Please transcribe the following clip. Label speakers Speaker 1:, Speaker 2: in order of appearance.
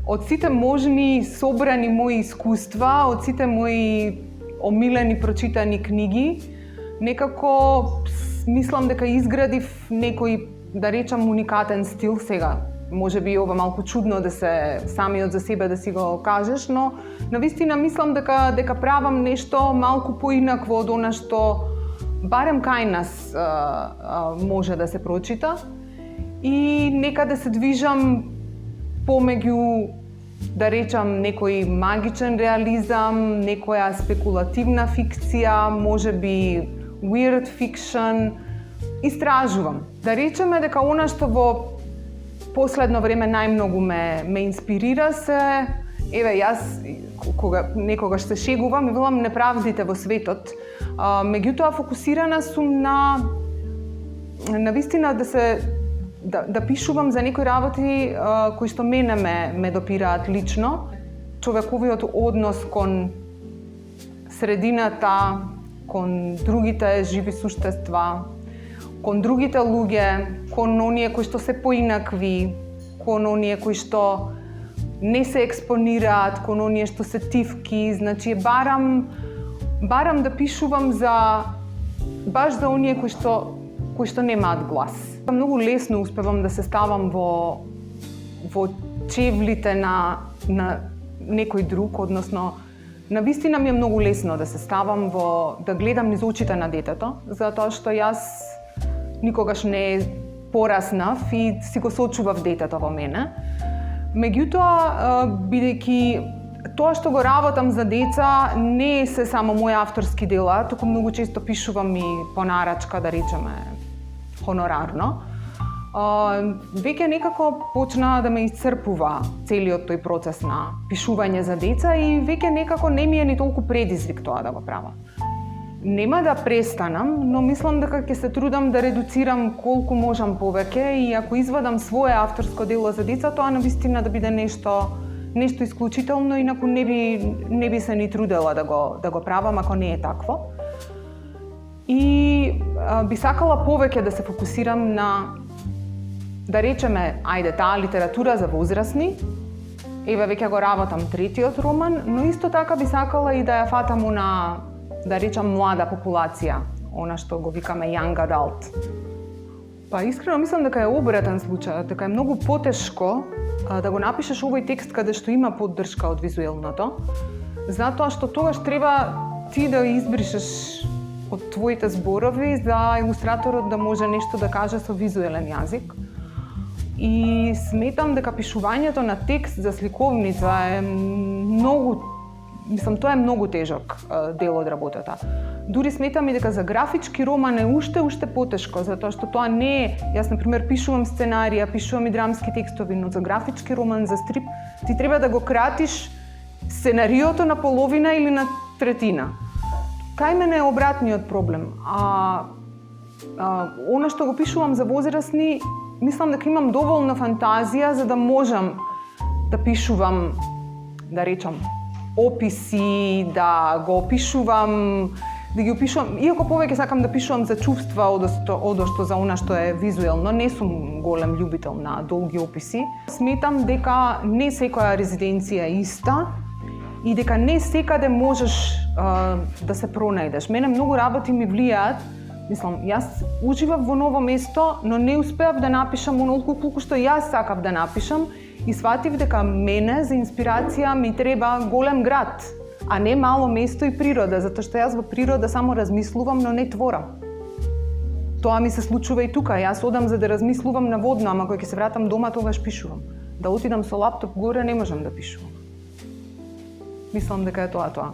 Speaker 1: од сите можни собрани мои искуства, од сите мои омилени прочитани книги, некако мислам дека изградив некој, да речам, уникатен стил сега. Може би ова малку чудно да се самиот за себе да си го кажеш, но навистина мислам дека правам нешто малку поинакво од она што барем кај нас може да се прочита и некаде се движам помеѓу, да речам, некој магичен реализам, некоја спекулативна фикција, можеби weird fiction, истражувам. Да речеме дека она што во последно време најмногу ме инспирира се, јас кога некогаш се шегувам и велам неправдите во светот, меѓутоа фокусирана сум на вистина да пишувам за некои работи кои што мене ме допираат лично. Човековиот однос кон средината, кон другите живи суштества, кон другите луѓе, кон оние кои што се поинакви, кон оние кои што не се експонираат, кон оние што се тивки, значи барам да пишувам баш за оние кои што немаат глас. Многу лесно успевам да се ставам во чевлите на некој друг, односно навистина ми е многу лесно да се ставам да гледам низ очите на детето, затоа што јас никогаш не пораснав и си го сочував детето во мене. Меѓутоа, бидејќи тоа што го работам за деца не се само мои авторски дела, туку многу често пишувам и по нарачка, да речеме, хонорарно. Веќе некако почна да ме исцрпува целиот тој процес на пишување за деца и веќе некако не ми е ни толку предизвик тоа да го правам. Нема да престанам, но мислам дека ќе се трудам да редуцирам колку можам повеќе и ако извадам свое авторско дело за деца, тоа навистина да биде нешто исклучително, инаку не би се ни трудела да го правам ако не е такво. И би сакала повеќе да се фокусирам на, да речеме, таа литература за возрастни. Веќе го работам третиот роман, но исто така би сакала и да ја фатам на, да речам, млада популација, она што го викаме young adult. Искрено мислам дека е обратен случај, дека е многу потешко да го напишеш овој текст каде што има поддршка од визуелното, затоа што тогаш треба ти да избришеш од твоите зборови за илустраторот да може нешто да каже со визуелен јазик. И сметам дека пишувањето на текст за сликовница е тоа е многу тежок дел од работата. Дури сметам и дека за графички роман е уште потешко, затоа што тоа не е, јас например пишувам сценарија, пишувам и драмски текстови, но за графички роман, за стрип, ти треба да го кратиш сценариото на половина или на третина. Кај мене е обратниот проблем. Она што го пишувам за возрастни, мислам дека имам доволна фантазија за да можам да пишувам, да речам, описи, да ги опишувам, иако повеќе сакам да пишувам за чувства одошто за она што е визуелно, не сум голем љубител на долги описи. Сметам дека не секоја резиденција е иста и дека не секаде можеш да се пронајдеш. Мене многу работи ми влијаат. Мислам, јас уживав во ново место, но не успеав да напишам онолку колку што јас сакав да напишам и сватив дека мене за инспирација ми треба голем град, а не мало место и природа, затоа што јас во природа само размислувам, но не творам. Тоа ми се случува и тука. Јас одам за да размислувам наводно, ама кога ќе се вратам дома, тогаш пишувам. Да отидам со лаптоп горе, не можам да пишувам. Мислам дека е тоа.